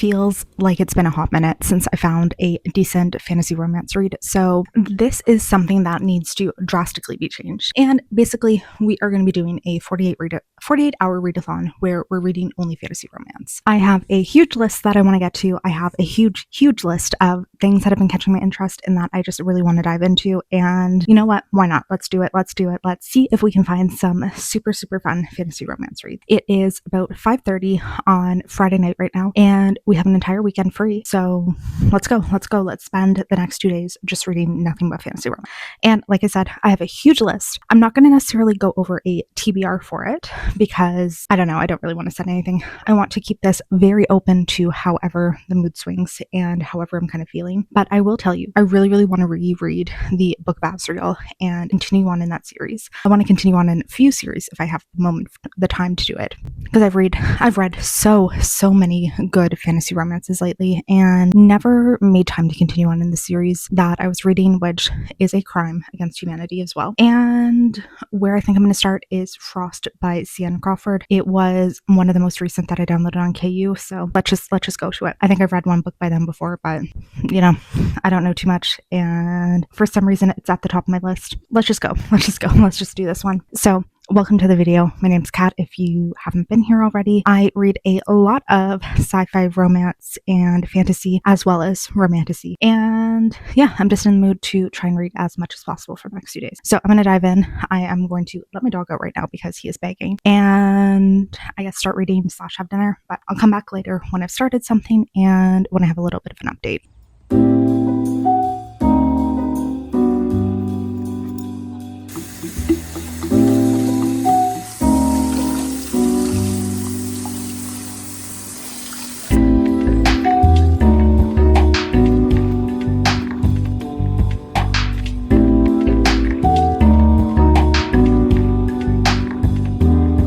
feels like it's been a hot minute since I found a decent fantasy romance read, so this is something that needs to drastically be changed. And basically, we are going to be doing a 48-hour readathon where we're reading only fantasy romance. I have a huge list that I want to get to. I have a huge list of things that have been catching my interest and that I just really want to dive into. And you know what? Why not? Let's do it. Let's see if we can find some super fun fantasy romance reads. It is about 5:30 on Friday night right now, and we have an entire weekend free. So let's go. Let's spend the next 2 days just reading nothing but fantasy romance. And like I said, I have a huge list. I'm not going to necessarily go over a TBR for it because I don't know. I don't really want to set anything. I want to keep this very open to however the mood swings and however I'm kind of feeling. But I will tell you, I really want to reread the Book of Asriel and continue on in that series. I want to continue on in a few series if I have the time to do it, because I've read so many good fantasy romances lately and never made time to continue on in the series that I was reading, which is a crime against humanity as well. And where I think I'm going to start is Frost by CN Crawford. It was one of the most recent that I downloaded on KU, so let's just go to it. I think I've read one book by them before, but you know, I don't know too much, and for some reason it's at the top of my list. Let's just go. Let's just do this one. So welcome to the video. My name's Kat. If you haven't been here already, I read a lot of sci-fi, romance, and fantasy, as well as romantasy. And yeah, I'm just in the mood to try and read as much as possible for the next few days. So I'm going to dive in. I am going to let my dog out right now because he is begging. And I guess start reading / have dinner. But I'll come back later when I've started something and when I have a little bit of an update.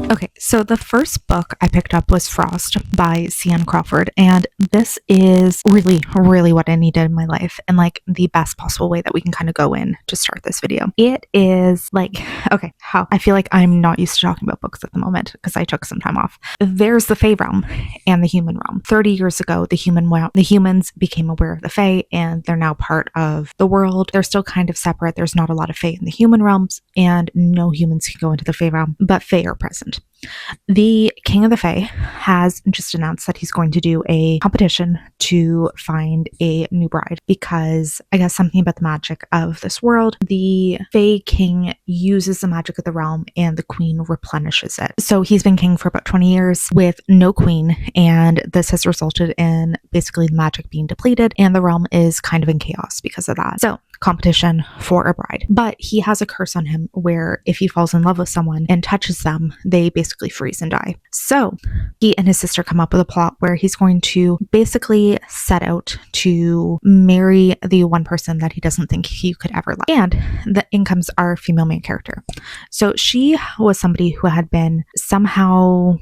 Okay, so the first book I picked up was Frost by CN Crawford, and this is really what I needed in my life, and like the best possible way that we can kind of go in to start this video. It is like, okay, how I feel like I'm not used to talking about books at the moment because I took some time off. There's the Fae realm and the human realm. 30 years ago, the humans became aware of the Fae, and they're now part of the world. They're still kind of separate. There's not a lot of Fae in the human realms, and no humans can go into the Fae realm, but Fae are present. The King of the Fae has just announced that he's going to do a competition to find a new bride because I guess something about the magic of this world. The Fae King uses the magic of the realm and the queen replenishes it. So he's been king for about 20 years with no queen, and this has resulted in basically the magic being depleted and the realm is kind of in chaos because of that. So competition for a bride, but he has a curse on him where if he falls in love with someone and touches them, they basically freeze and die. So he and his sister come up with a plot where he's going to basically set out to marry the one person that he doesn't think he could ever love. And the incomes are female main character. So she was somebody who had been somehow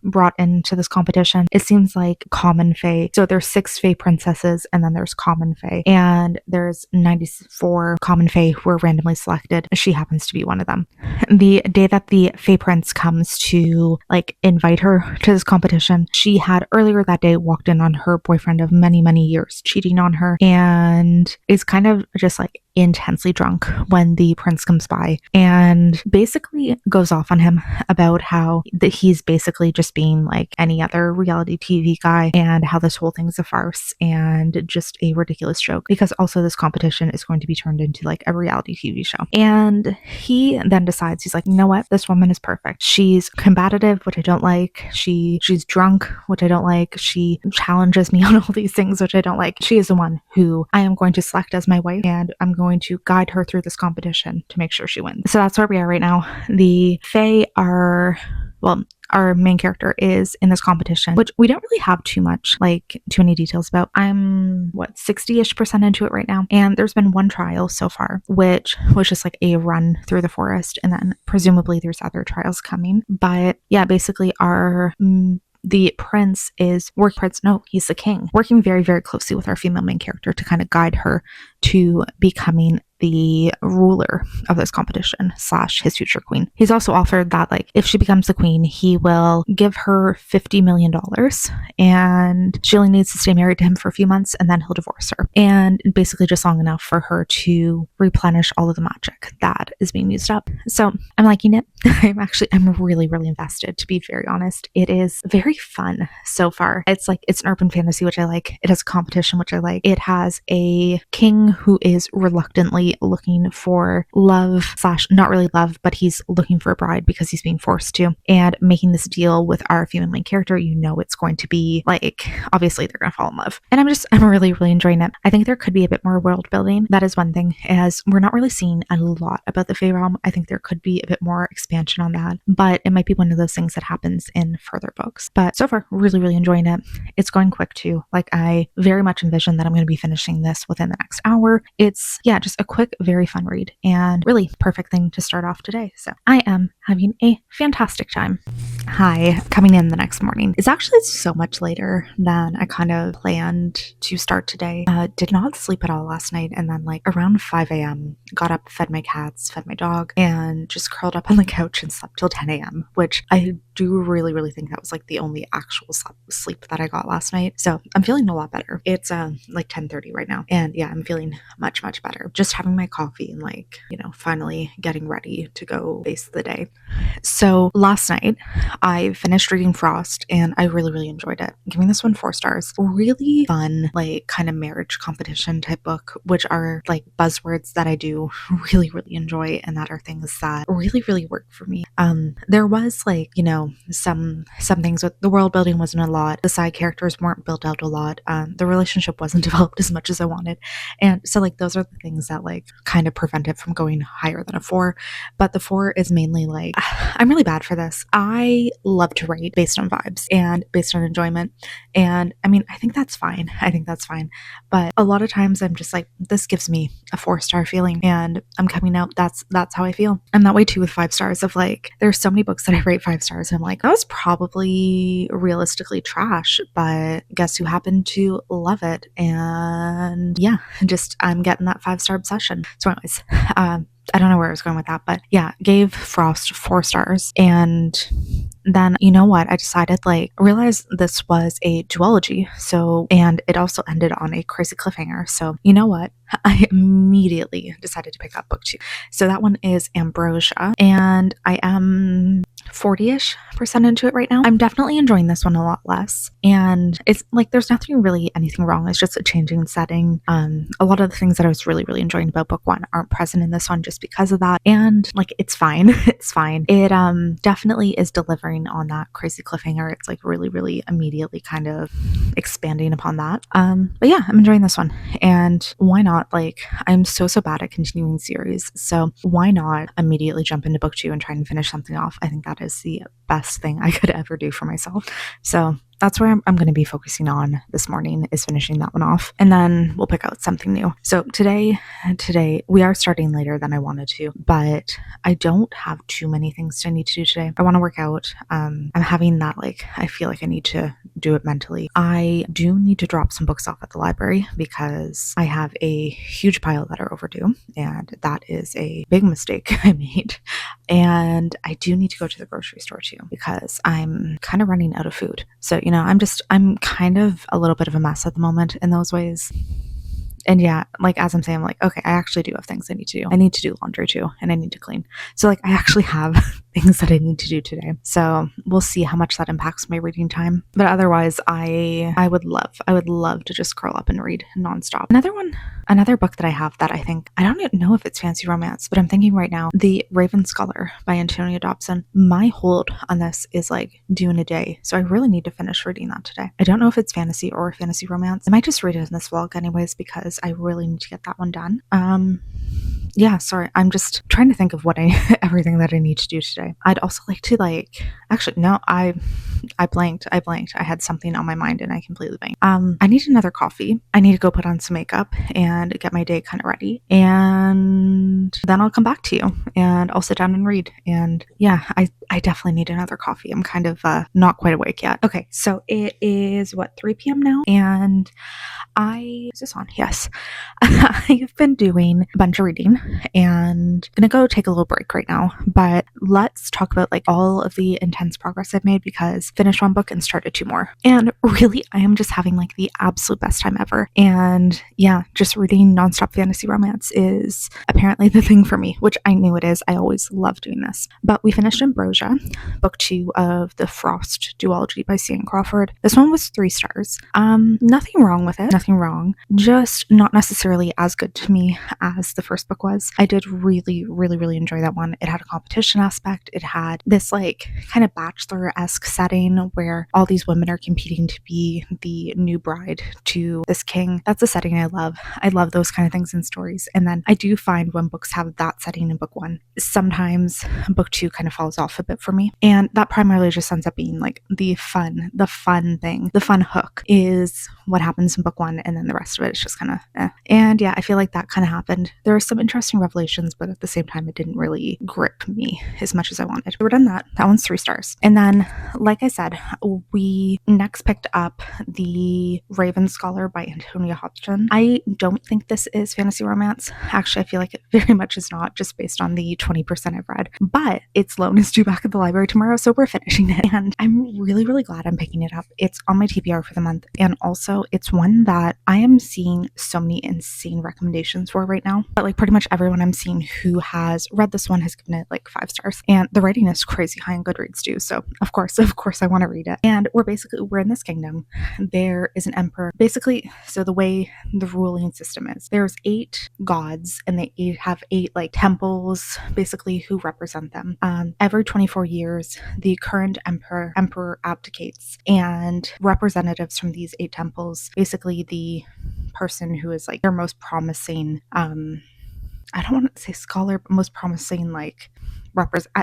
brought into this competition. It seems like common Fae. So there's 6 Fae princesses and then there's common Fae, and there's 94 common Fae who were randomly selected. She happens to be one of them. The day that the Fae prince comes to like invite her to this competition, she had earlier that day walked in on her boyfriend of many years cheating on her, and is kind of just like intensely drunk when the prince comes by and basically goes off on him about how he's basically just being like any other reality TV guy and how this whole thing's a farce and just a ridiculous joke, because also this competition is going to be turned into like a reality TV show. And he then decides, he's like, you know what, this woman is perfect. She's combative, which I don't like. She's drunk, which I don't like. She challenges me on all these things, which I don't like. She is the one who I am going to select as my wife, and I'm going to guide her through this competition to make sure she wins. So that's where we are right now. The Fae are, well, our main character is in this competition, which we don't really have too many details about. I'm 60-ish% into it right now, and there's been one trial so far, which was just like a run through the forest, and then presumably there's other trials coming. But yeah, basically the prince is he's the king, working very closely with our female main character to kind of guide her to becoming the ruler of this competition / his future queen. He's also offered that, like, if she becomes the queen, he will give her $50 million and she only needs to stay married to him for a few months and then he'll divorce her. And basically just long enough for her to replenish all of the magic that is being used up. So I'm liking it. I'm really, really invested, to be very honest. It is very fun so far. It's an urban fantasy, which I like. It has a competition, which I like. It has a king who is reluctantly looking for love / not really love, but he's looking for a bride because he's being forced to, and making this deal with our female main character. It's going to be like, obviously they're going to fall in love, and I'm really, really enjoying it. I think there could be a bit more world building. That is one thing, as we're not really seeing a lot about the Fae realm. I think there could be a bit more expansion on that, but it might be one of those things that happens in further books. But so far, really, really enjoying it. It's going quick too. Like, I very much envision that I'm going to be finishing this within the next hour. It's just a quick, very fun read, and really perfect thing to start off today. So I am having a fantastic time. Hi, coming in the next morning is actually so much later than I kind of planned to start today. Did not sleep at all last night, and then like around 5 a.m. got up, fed my cats, fed my dog, and just curled up on the couch and slept till 10 a.m., which I do really, really think that was like the only actual sleep that I got last night. So I'm feeling a lot better. It's like 10:30 right now, and I'm feeling much, much better. Just having my coffee and finally getting ready to go face the day. So last night I finished reading Frost and I really, really enjoyed it. I'm giving this one 4 stars. Really fun, like kind of marriage competition type book, which are like buzzwords that I do really, really enjoy, and that are things that really, really work for me. There was some things with the world building wasn't a lot. The side characters weren't built out a lot. The relationship wasn't developed as much as I wanted. And so like those are the things that like kind of prevent it from going higher than a 4. But the 4 is mainly like, I'm really bad for this. I love to write based on vibes and based on enjoyment. And I think that's fine. But a lot of times I'm just like, this gives me a 4-star feeling, and I'm coming out. That's how I feel. I'm that way too with 5 stars. Of like, there's so many books that I rate 5 stars. And I'm like, that was probably realistically trash, but guess who happened to love it? And I'm getting that 5-star obsession. So anyways, I don't know where I was going with that, but gave Frost 4 stars. And then, you know what? I decided, realized this was a duology. So, and it also ended on a crazy cliffhanger. So, you know what? I immediately decided to pick up book 2. So that one is Ambrosia, and I am 40-ish% into it right now. I'm definitely enjoying this one a lot less, and it's like there's nothing really anything wrong. It's just a changing setting. A lot of the things that I was really, really enjoying about book 1 aren't present in this one just because of that, and like it's fine. It's fine. It definitely is delivering on that crazy cliffhanger. It's like really, really immediately kind of expanding upon that. But I'm enjoying this one, and why not? Like, I'm so bad at continuing series, so why not immediately jump into book 2 and try and finish something off? I think that is the best thing I could ever do for myself. So that's where I'm going to be focusing on this morning, is finishing that one off, and then we'll pick out something new. So today we are starting later than I wanted to, but I don't have too many things I need to do today. I want to work out. I'm having that, like, I feel like I need to do it mentally. I do need to drop some books off at the library because I have a huge pile that are overdue, and that is a big mistake I made. And I do need to go to the grocery store too, because I'm kind of running out of food. So, I'm kind of a little bit of a mess at the moment in those ways. And as I'm saying, I'm like, okay, I actually do have things I need to do. I need to do laundry too, and I need to clean. So I actually have things that I need to do today. So we'll see how much that impacts my reading time. But otherwise, I would love to just curl up and read nonstop. Another book that I have that I don't even know if it's fancy romance, but I'm thinking right now, The Raven Scholar by Antonia Dobson. My hold on this is like due in a day. So I really need to finish reading that today. I don't know if it's fantasy or fantasy romance. I might just read it in this vlog anyways, because I really need to get that one done. Sorry, I'm just trying to think of everything that I need to do today. I'd also like to actually, no, I blanked. I had something on my mind and I completely blanked. I need another coffee. I need to go put on some makeup and get my day kind of ready. And then I'll come back to you and I'll sit down and read. And yeah, I definitely need another coffee. I'm kind of not quite awake yet. Okay, so it is what, 3 p.m. now? And is this on? Yes. I've been doing a bunch of reading and gonna go take a little break right now. But let's talk about like all of the intense progress I've made because finished one book and started 2 more. And really, I am just having like the absolute best time ever. And yeah, just reading nonstop fantasy romance is apparently the thing for me, which I knew it is. I always love doing this. But we finished Ambrosia, book 2 of the Frost duology by Cian Crawford. This one was 3 stars. Nothing wrong with it. Nothing wrong. Just not necessarily as good to me as the first book was. I did really, really, really enjoy that one. It had a competition aspect. It had this like kind of bachelor-esque setting where all these women are competing to be the new bride to this king. That's a setting I love. I love those kind of things in stories. And then I do find when books have that setting in book 1, sometimes book 2 kind of falls off a bit for me. And that primarily just ends up being like the fun thing. The fun hook is what happens in book 1, and then the rest of it is just kind of eh. And yeah, I feel like that kind of happened. There were some interesting revelations, but at the same time, it didn't really grip me as much as I wanted. We're done that. That one's 3 stars. And then, like I said, we next picked up The Raven Scholar by Antonia Hodgson. I don't think this is fantasy romance. Actually, I feel like it very much is not, just based on the 20% I've read. But its loan is due back at the library tomorrow, so we're finishing it. And I'm really, really glad I'm picking it up. It's on my TBR for the month. And also, it's one that I am seeing so many insane recommendations for right now. But like pretty much everyone I'm seeing who has read this one has given it like 5 stars. And the rating is crazy high on Goodreads too. So of course I want to read it. And we're in this kingdom. There is an emperor. Basically, so the way the ruling system is, there's 8 gods and they have 8 like temples basically who represent them. Every 24 years, the current emperor abdicates, and representatives from these 8 temples, basically the person who is like their most promising, I don't want to say scholar, but most promising like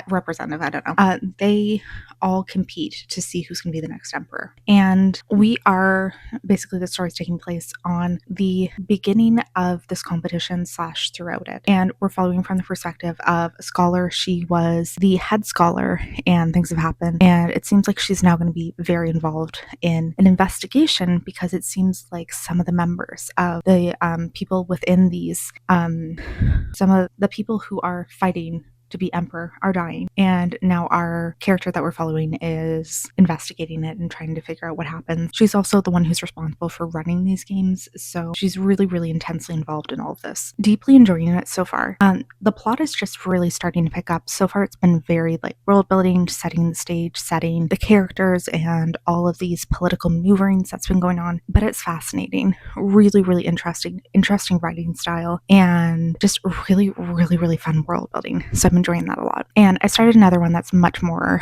representative, I don't know. They all compete to see who's going to be the next emperor. And we are basically, the story's taking place on the beginning of this competition / throughout it. And we're following from the perspective of a scholar. She was the head scholar and things have happened. And it seems like she's now going to be very involved in an investigation because it seems like some of the members of the people within these, some of the people who are fighting to be emperor are dying, and now our character that we're following is investigating it and trying to figure out what happens. She's also the one who's responsible for running these games, so she's really, really intensely involved in all of this. Deeply enjoying it so far. The plot is just really starting to pick up. So far it's been very like world building, setting the stage, setting the characters and all of these political maneuverings that's been going on, but it's fascinating. Really, really interesting writing style, and just really, really, really fun world building. So I've been enjoying that a lot. And I started another one that's much more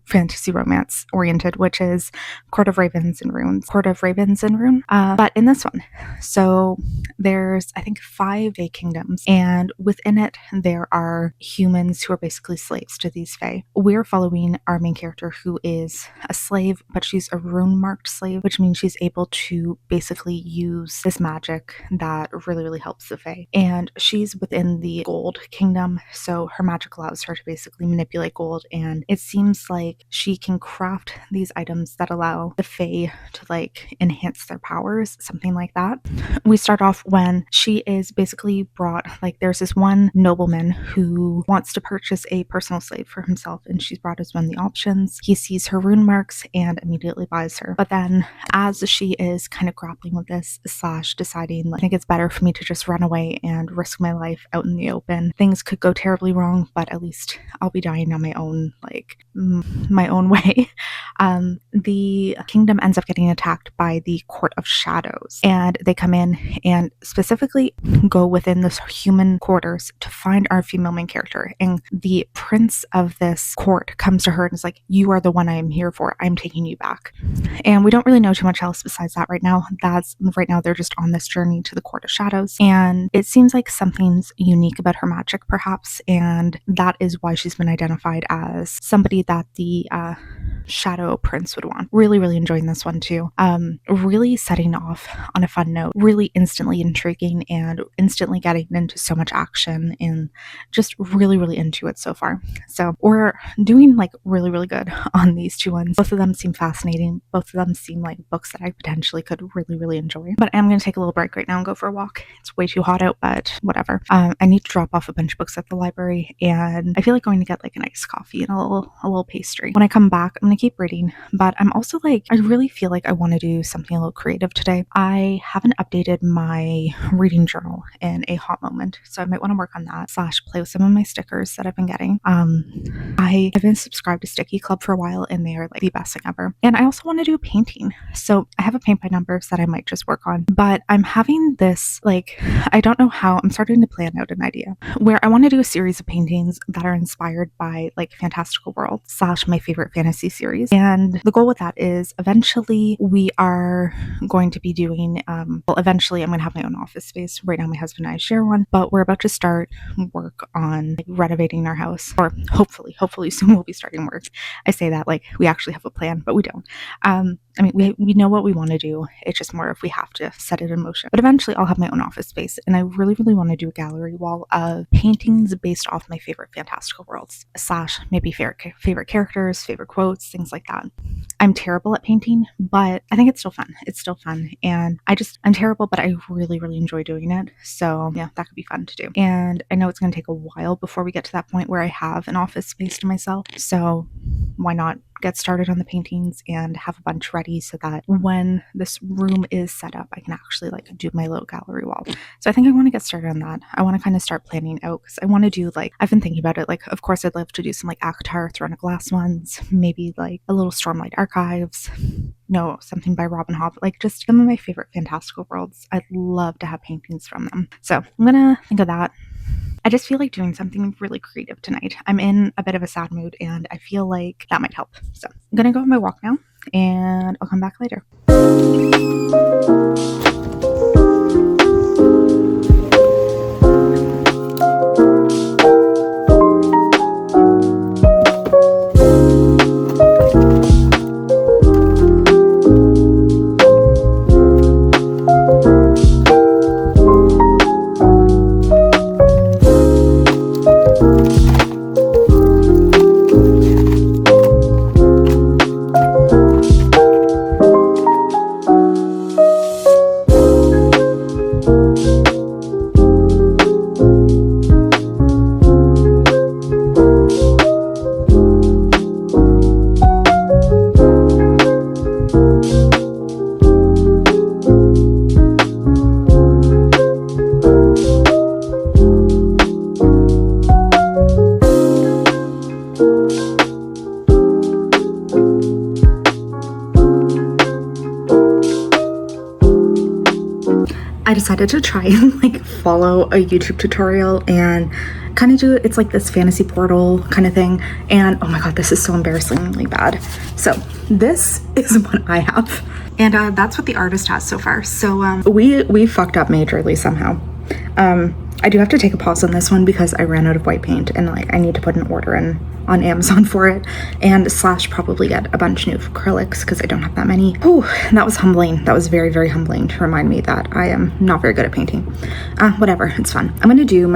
fantasy romance oriented, which is Court of Ravens and Runes. But in this one, so there's I think 5 Fae kingdoms, and within it there are humans who are basically slaves to these Fae. We're following our main character who is a slave, but she's a rune marked slave, which means she's able to basically use this magic that really, really helps the Fae. And she's within the gold kingdom, so her magic allows her to basically manipulate gold, and it seems like she can craft these items that allow the Fae to like enhance their powers, something like that. We start off when she is basically brought, like there's this one nobleman who wants to purchase a personal slave for himself, and she's brought as one of the options. He sees her rune marks and immediately buys her. But then as she is kind of grappling with this / deciding like, I think it's better for me to just run away and risk my life out in the open, things could go terribly wrong, but at least I'll be dying on my own, like my own way. The kingdom ends up getting attacked by the Court of Shadows, and they come in and specifically go within this human quarters to find our female main character. And the prince of this court comes to her and is like, "You are the one I am here for. I'm taking you back." And we don't really know too much else besides that right now. Right now they're just on this journey to the Court of Shadows, and it seems like something's unique about her magic perhaps, and and that is why she's been identified as somebody that the shadow prince would want. Really, really enjoying this one too. Really setting off on a fun note, really instantly intriguing and instantly getting into so much action, and just really, really into it so far. So we're doing like really, really good on these two ones. Both of them seem fascinating. Both of them seem like books that I potentially could really, really enjoy. But I'm going to take a little break right now and go for a walk. It's way too hot out, but whatever. I need to drop off a bunch of books at the library, and I feel like going to get like an iced coffee and a little pastry. When I come back, I'm going to keep reading, but I'm also like, I really feel like I want to do something a little creative today. I haven't updated my reading journal in a hot moment, so I might want to work on that / play with some of my stickers that I've been getting. I've been subscribed to Sticky Club for a while, and they are like the best thing ever. And I also want to do painting, so I have a paint by numbers that I might just work on, but I'm having this like, I don't know how, I'm starting to plan out an idea where I want to do a series of paintings that are inspired by like fantastical worlds / my favorite fantasy series. And the goal with that is eventually we are going to be doing eventually I'm going to have my own office space. Right now my husband and I share one, but we're about to start work on like renovating our house, or hopefully soon we'll be starting work. I say that like we actually have a plan, but we don't. I mean, we know what we want to do. It's just more if we have to set it in motion. But eventually I'll have my own office space, and I really, really want to do a gallery wall of paintings based off my favorite fantastical worlds / maybe favorite characters, favorite quotes, things like that. I'm terrible at painting, but I think it's still fun. It's still fun. And I'm terrible, but I really, really enjoy doing it. So yeah, that could be fun to do. And I know it's going to take a while before we get to that point where I have an office space to myself. So why not get started on the paintings and have a bunch ready so that when this room is set up, I can actually like do my little gallery wall. So I think I want to get started on that. I want to kind of start planning out, because I want to do like, I've been thinking about it, like of course I'd love to do some like ACOTAR Throne of Glass ones, maybe like a little Stormlight Archives, no, something by Robin Hobb, like just some of my favorite fantastical worlds. I'd love to have paintings from them. So I'm gonna think of that. I just feel like doing something really creative tonight. I'm in a bit of a sad mood, and I feel like that might help. So I'm gonna go on my walk now, and I'll come back later. I decided to try and like follow a YouTube tutorial and kind of do it. It's like this fantasy portal kind of thing. And oh my God, this is so embarrassingly bad. So this is what I have. And that's what the artist has so far. So we fucked up majorly somehow. I do have to take a pause on this one because I ran out of white paint, and like I need to put an order in on Amazon for it, and / probably get a bunch new acrylics because I don't have that many. Oh, that was humbling. That was very, very humbling to remind me that I am not very good at painting. Whatever, it's fun. I'm gonna do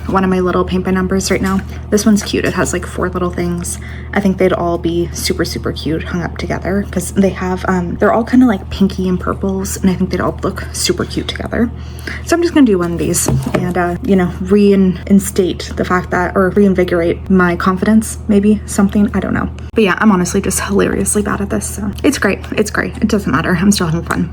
one of my little paint by numbers right now. This one's cute. It has like 4 little things. I think they'd all be super, super cute hung up together because they have, they're all kind of like pinky and purples, and I think they'd all look super cute together. So I'm just gonna do one of these and, you know, reinstate the fact that, or reinvigorate my confidence, maybe something, I don't know. But yeah, I'm honestly just hilariously bad at this, so it's great. It's great. It doesn't matter. I'm still having fun.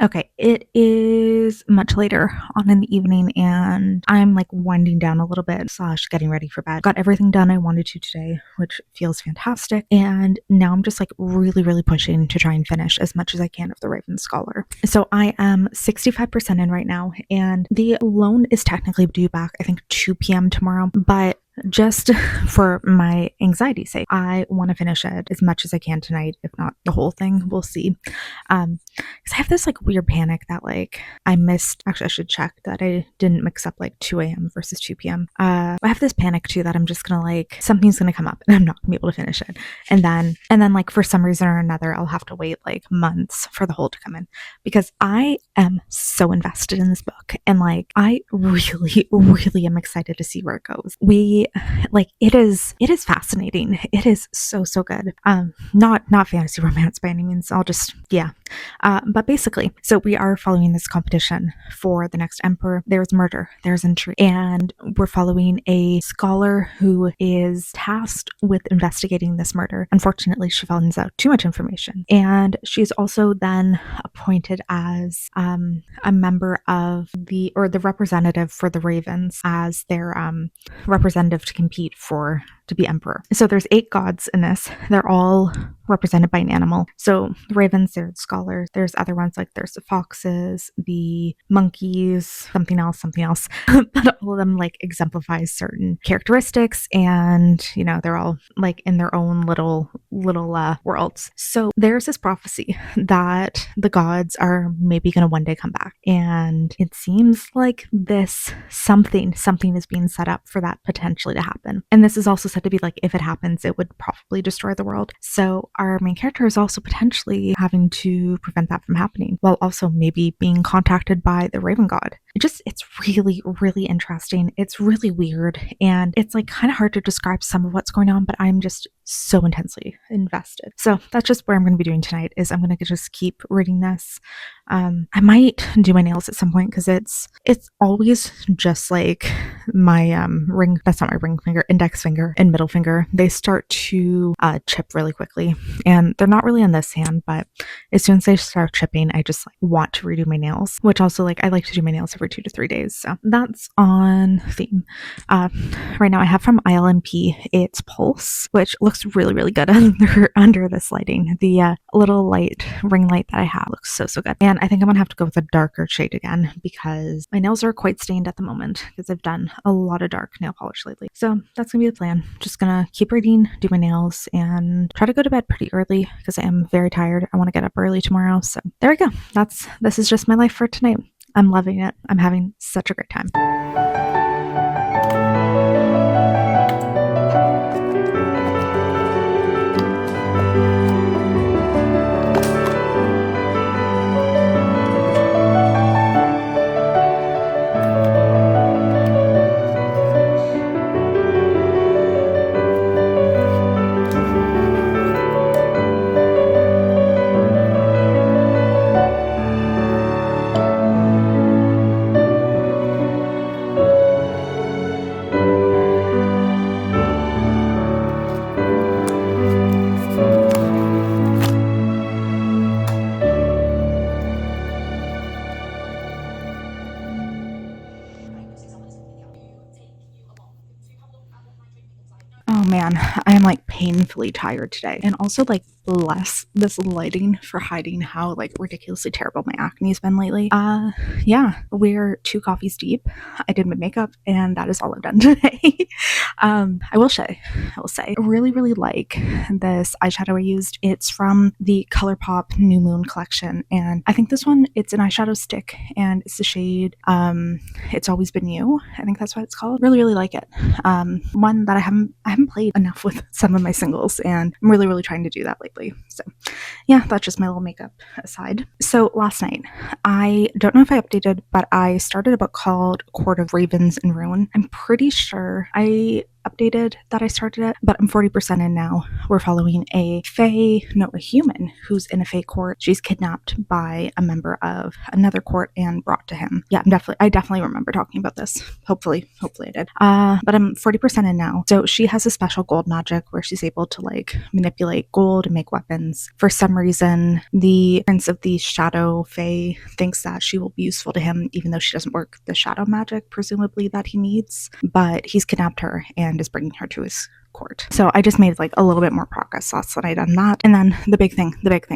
Okay, it is much later on in the evening, and I'm like winding down a little bit / getting ready for bed. Got everything done I wanted to today, which feels fantastic. And now I'm just like really, really pushing to try and finish as much as I can of the Raven Scholar. So I am 65% in right now, and the loan is technically due back, I think 2 p.m. tomorrow, but just for my anxiety's sake, I want to finish it as much as I can tonight, if not the whole thing. We'll see. Because I have this like weird panic that like I missed. Actually, I should check that I didn't mix up like 2 a.m. versus 2 p.m. I have this panic too that I'm just gonna like something's gonna come up and I'm not gonna be able to finish it, and then like for some reason or another I'll have to wait like months for the whole to come in, because I am so invested in this book and like I really really am excited to see where it goes. We like it is fascinating. It is so good. Not fantasy romance by any means. I'll just but basically, so we are following this competition for the next emperor. There's murder, there's intrigue, and we're following a scholar who is tasked with investigating this murder. Unfortunately, she finds out too much information, and she's also then appointed as a member of the representative for the Ravens as their representative to compete to be emperor. So there's 8 gods in this. They're all represented by an animal. So the ravens, there's scholars, there's other ones like there's the foxes, the monkeys, something else, but all of them like exemplifies certain characteristics, and they're all like in their own little worlds. So there's this prophecy that the gods are maybe going to one day come back, and it seems like this something is being set up for that potentially to happen. And this is also said to be like, if it happens, it would probably destroy the world. So our main character is also potentially having to prevent that from happening, while also maybe being contacted by the Raven God. It's really, really interesting. It's really weird, and it's like kind of hard to describe some of what's going on, but I'm just so intensely invested. So that's just what I'm going to be doing tonight. Is I'm going to just keep reading this. I might do my nails at some point, because it's always just like my ring. That's not my ring finger, index finger and middle finger. They start to chip really quickly, and they're not really on this hand, but as soon as they start chipping, I just like want to redo my nails, which also like I like to do my nails every 2 to 3 days. So that's on theme. Right now I have from ILMP, it's Pulse, which looks really, really good under this lighting. The little ring light that I have looks so good. And I think I'm gonna have to go with a darker shade again, because my nails are quite stained at the moment, because I've done a lot of dark nail polish lately. So that's gonna be the plan. Just gonna keep reading, do my nails, and try to go to bed pretty early, because I am very tired. I want to get up early tomorrow. So there we go. This is just my life for tonight. I'm loving it. I'm having such a great time. Oh man, I am like painfully tired today. And also like bless this lighting for hiding how like ridiculously terrible my acne's been lately. Yeah, we're 2 coffees deep. I did my makeup and that is all I've done today. I will say, I really, really like this eyeshadow I used. It's from the ColourPop New Moon collection. And I think this one, it's an eyeshadow stick and it's the shade, It's Always Been You. I think that's what it's called. Really, really like it. One that I haven't played enough with some of my singles, and I'm really, really trying to do that lately. So yeah, that's just my little makeup aside. So last night, I don't know if I updated, but I started a book called Court of Ravens and Ruin. I'm pretty sure I updated that I started it, but I'm 40% in now. We're following a human who's in a fae court. She's kidnapped by a member of another court and brought to him. Yeah, I definitely remember talking about this. Hopefully I did. But I'm 40% in now. So she has a special gold magic where she's able to like manipulate gold and make weapons. For some reason, the prince of the shadow fae thinks that she will be useful to him, even though she doesn't work the shadow magic, presumably, that he needs. But he's kidnapped her and is bringing her to his court. So I just made like a little bit more progress last that I done that. And then the big thing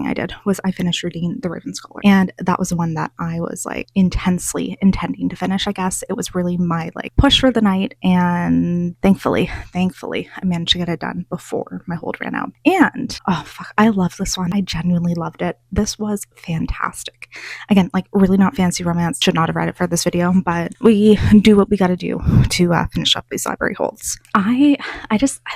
I did was I finished reading The Raven Scholar. And that was the one that I was like intensely intending to finish, I guess. It was really my like push for the night. And thankfully, I managed to get it done before my hold ran out. And oh fuck, I love this one. I genuinely loved it. This was fantastic. Again, like really not fancy romance. Should not have read it for this video, but we do what we got to do to finish up these library holds. I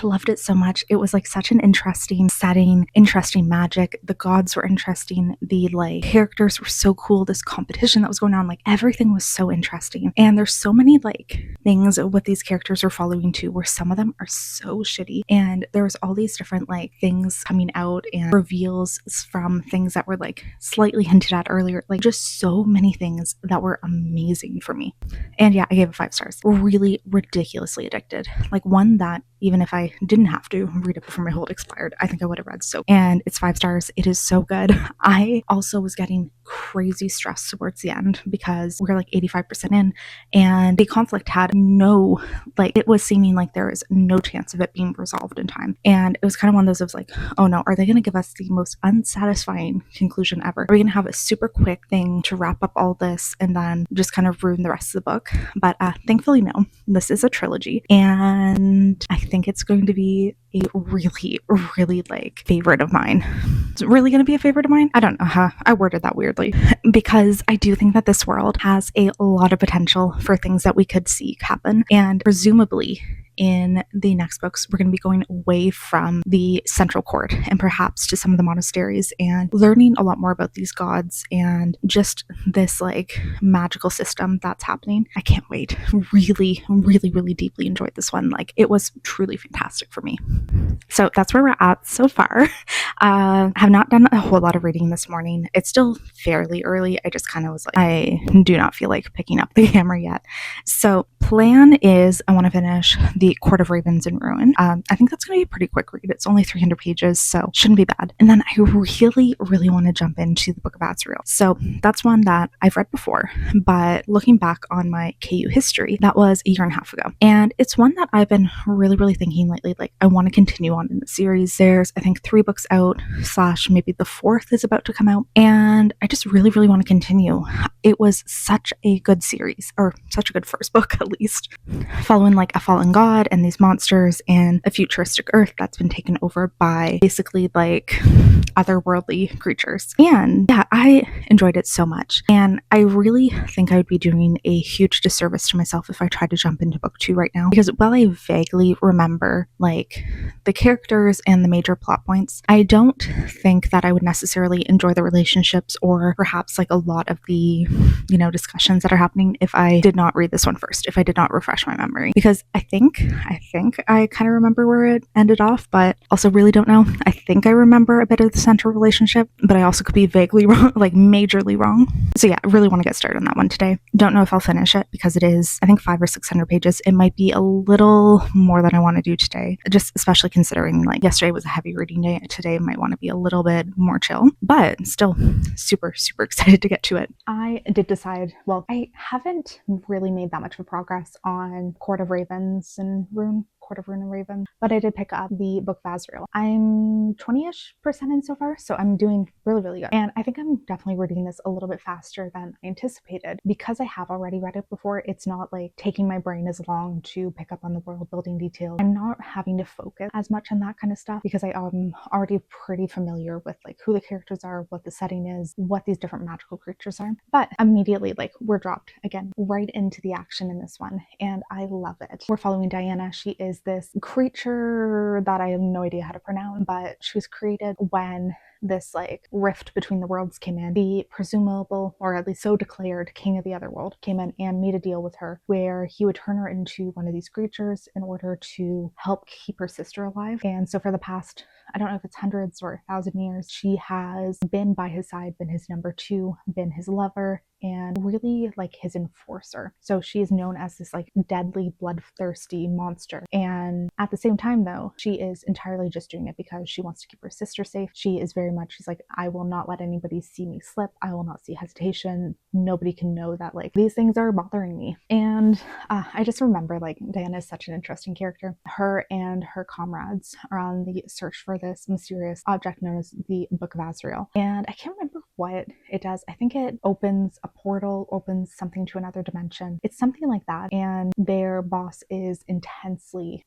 loved it so much. It was like such an interesting setting, interesting magic. The gods were interesting. The like characters were so cool. This competition that was going on, like everything was so interesting. And there's so many like things what these characters are following too, where some of them are so shitty. And there was all these different like things coming out and reveals from things that were like slightly hinted at earlier. Like just so many things that were amazing for me. And yeah, I gave it 5 stars. Really ridiculously addicted. Like one that even if I didn't have to read it before my hold expired, I think I would have read. So, and it's 5 stars. It is so good. I also was getting crazy stressed towards the end because we're like 85% in and the conflict had no, like it was seeming like there was no chance of it being resolved in time. And it was kind of one of those of like, oh no, are they going to give us the most unsatisfying conclusion ever? Are we going to have a super quick thing to wrap up all this and then just kind of ruin the rest of the book? But thankfully, no. This is a trilogy and I think it's going to be a really, really like favorite of mine. Is it really going to be a favorite of mine? I don't know how I worded that weirdly because I do think that this world has a lot of potential for things that we could see happen, and presumably in the next books, we're going to be going away from the central court and perhaps to some of the monasteries and learning a lot more about these gods and just this like magical system that's happening. I can't wait. Really, really, really deeply enjoyed this one. Like it was truly fantastic for me. So that's where we're at so far. I have not done a whole lot of reading this morning. It's still fairly early. I just kind of was like, I do not feel like picking up the camera yet. So plan is I want to finish the Court of Ravens in Ruin. I think that's going to be a pretty quick read. It's only 300 pages, so shouldn't be bad. And then I really, really want to jump into the Book of Azrael. So that's one that I've read before, but looking back on my KU history, that was a year and a half ago. And it's one that I've been really, really thinking lately, like I want to continue on in the series. There's, I think, 3 books out, / maybe the 4th is about to come out. And I just really, really want to continue. It was such a good series, or such a good first book at least, following like a fallen god and these monsters and a futuristic Earth that's been taken over by basically like otherworldly creatures. And yeah, I enjoyed it so much. And I really think I would be doing a huge disservice to myself if I tried to jump into book 2 right now. Because while I vaguely remember like the characters and the major plot points, I don't think that I would necessarily enjoy the relationships or perhaps like a lot of the, discussions that are happening if I did not read this one first, if I did not refresh my memory. Because I think I kind of remember where it ended off, but also really don't know. I think I remember a bit of the central relationship, but I also could be vaguely wrong, like majorly wrong. So yeah, I really want to get started on that one today. Don't know if I'll finish it because it is, I think, 500 or 600 pages. It might be a little more than I want to do today, just especially considering like yesterday was a heavy reading day. Today might want to be a little bit more chill, but still super, super excited to get to it. I did decide, well, I haven't really made that much of a progress on Court of Ravens and Court of Rune and Raven, but I did pick up the Book of Azrael. I'm 20-ish% in so far, so I'm doing really, really good. And I think I'm definitely reading this a little bit faster than I anticipated. Because I have already read it before, it's not like taking my brain as long to pick up on the world building details. I'm not having to focus as much on that kind of stuff because I am already pretty familiar with like who the characters are, what the setting is, what these different magical creatures are. But immediately, like, we're dropped again right into the action in this one, and I love it. We're following Diana. She is this creature that I have no idea how to pronounce, but she was created when this like rift between the worlds came in. The presumable, or at least so declared, king of the other world came in and made a deal with her where he would turn her into one of these creatures in order to help keep her sister alive. And so for the past, I don't know if it's hundreds or 1,000 years, she has been by his side, been his number 2, been his lover, and really like his enforcer. So she is known as this like deadly, bloodthirsty monster. And at the same time, though, she is entirely just doing it because she wants to keep her sister safe. She is very much, she's like, I will not let anybody see me slip. I will not see hesitation. Nobody can know that like these things are bothering me. And I just remember like Diana is such an interesting character. Her and her comrades are on the search for this mysterious object known as the Book of Azrael. And I can't remember what it does. I think it opens a portal, opens something to another dimension. It's something like that. And their boss is intensely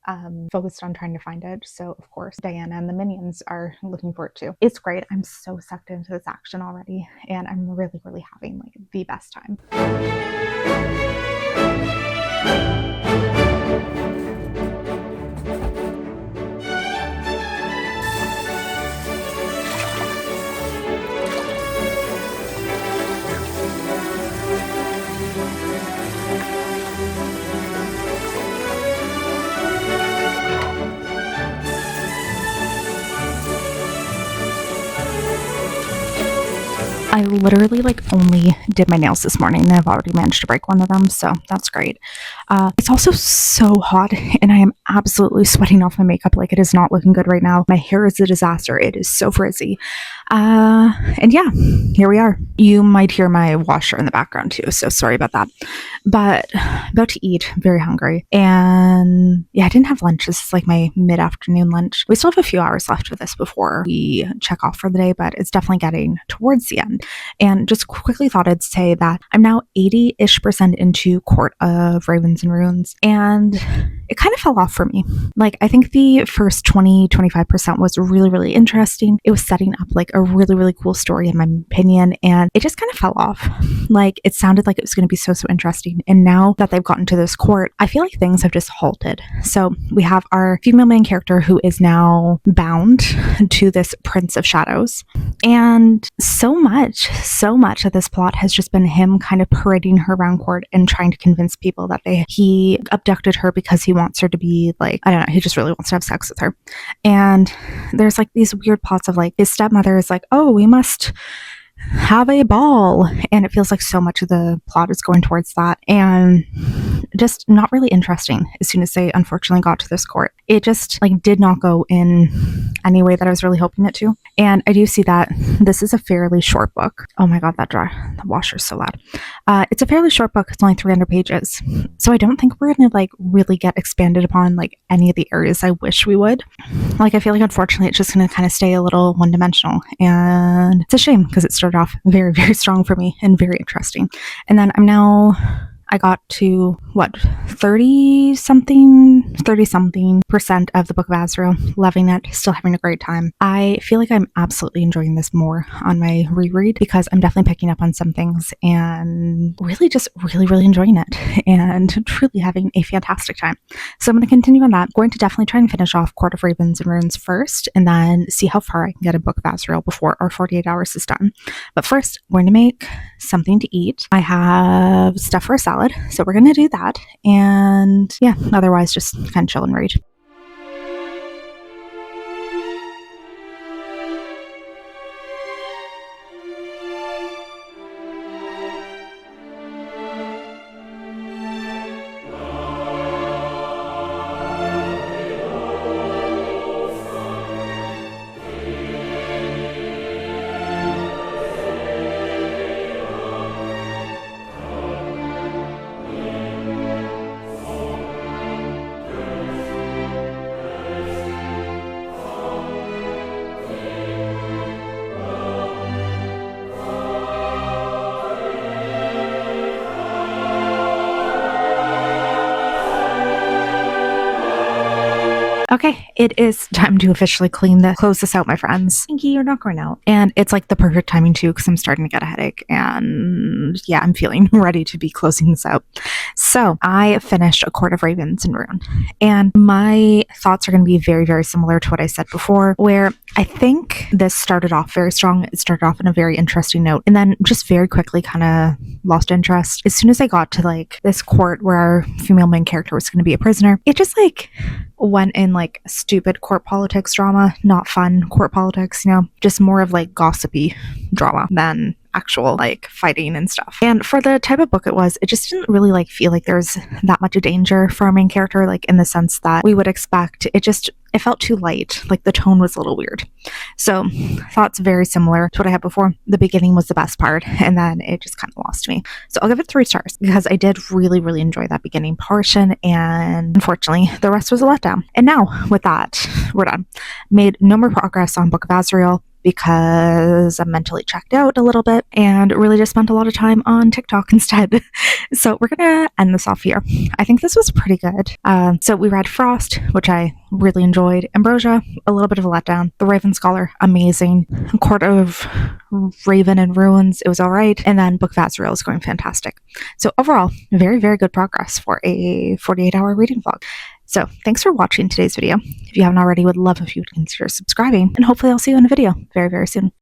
focused on trying to find it. So of course, Diana and the minions are looking for it too. It's great. I'm so sucked into this action already. And I'm really, really having like the best time. I literally like only did my nails this morning and I've already managed to break one of them, so that's great. It's also so hot and I am absolutely sweating off my makeup. Like, it is not looking good right now. My hair is a disaster. It is so frizzy. And yeah, here we are. You might hear my washer in the background too, so sorry about that. But about to eat, very hungry. And yeah, I didn't have lunch. This is like my mid-afternoon lunch. We still have a few hours left for this before we check off for the day, but it's definitely getting towards the end. And just quickly thought I'd say that I'm now 80-ish% into Court of Ravens and Runes, and it kind of fell off for me. Like, I think the first 20-25% was really, really interesting. It was setting up like a really, really cool story in my opinion, and it just kind of fell off. Like, it sounded like it was going to be so interesting, and now that they've gotten to this court, I feel like things have just halted. So we have our female main character who is now bound to this Prince of Shadows, and so much of this plot has just been him kind of parading her around court and trying to convince people that he abducted her because he wants her to be like, I don't know, he just really wants to have sex with her. And there's like these weird plots of like, his stepmother is like, oh, we must have a ball, and it feels like so much of the plot is going towards that, and just not really interesting. As soon as they unfortunately got to this court, it just like did not go in any way that I was really hoping it to. And I do see that this is a fairly short book. Oh my god, the washer's so loud. It's a fairly short book. It's only 300 pages, so I don't think we're gonna like really get expanded upon like any of the areas I wish we would. Like, I feel like unfortunately it's just gonna kind of stay a little one-dimensional, and it's a shame because it started off very, very strong for me and very interesting. And then I got to 30 something percent of the Book of Azrael, loving it, still having a great time. I feel like I'm absolutely enjoying this more on my reread because I'm definitely picking up on some things and really just really enjoying it and truly having a fantastic time. So I'm going to continue on that. I'm going to definitely try and finish off Court of Ravens and Runes first, and then see how far I can get a Book of Azrael before our 48 hours is done. But first, I'm going to make something to eat. I have stuff for a salad, so we're gonna do that, and yeah, otherwise just kind of chill and read. Okay, it is time to officially close this out, my friends. Pinky, you're not going out. And it's like the perfect timing too, because I'm starting to get a headache, and yeah, I'm feeling ready to be closing this out. So I finished A Court of Ravens and Runes, and my thoughts are going to be very, very similar to what I said before, where I think this started off very strong. It started off in a very interesting note, and then just very quickly kind of lost interest. As soon as I got to like this court where our female main character was going to be a prisoner, it just like went in like stupid court politics drama, not fun court politics, you know, just more of like gossipy drama than actual like fighting and stuff. And for the type of book it was, it just didn't really like feel like there's that much danger for our main character, like in the sense that we would expect. It felt too light, like the tone was a little weird. So thoughts very similar to what I had before. The beginning was the best part, and then it just kind of lost me. So I'll give it 3 stars because I did really, really enjoy that beginning portion, and unfortunately the rest was a letdown. And now with that, we're done. Made no more progress on Book of Azrael because I'm mentally checked out a little bit and really just spent a lot of time on TikTok instead. So we're gonna end this off here. I think this was pretty good. So we read Frost, which I really enjoyed. Ambrosia, a little bit of a letdown. The Raven Scholar, amazing. Court of Raven and Ruins, it was all right. And then Book of Azrael is going fantastic. So overall, very, very good progress for a 48-hour reading vlog. So thanks for watching today's video. If you haven't already, would love if you would consider subscribing, and hopefully I'll see you in a video very, very soon.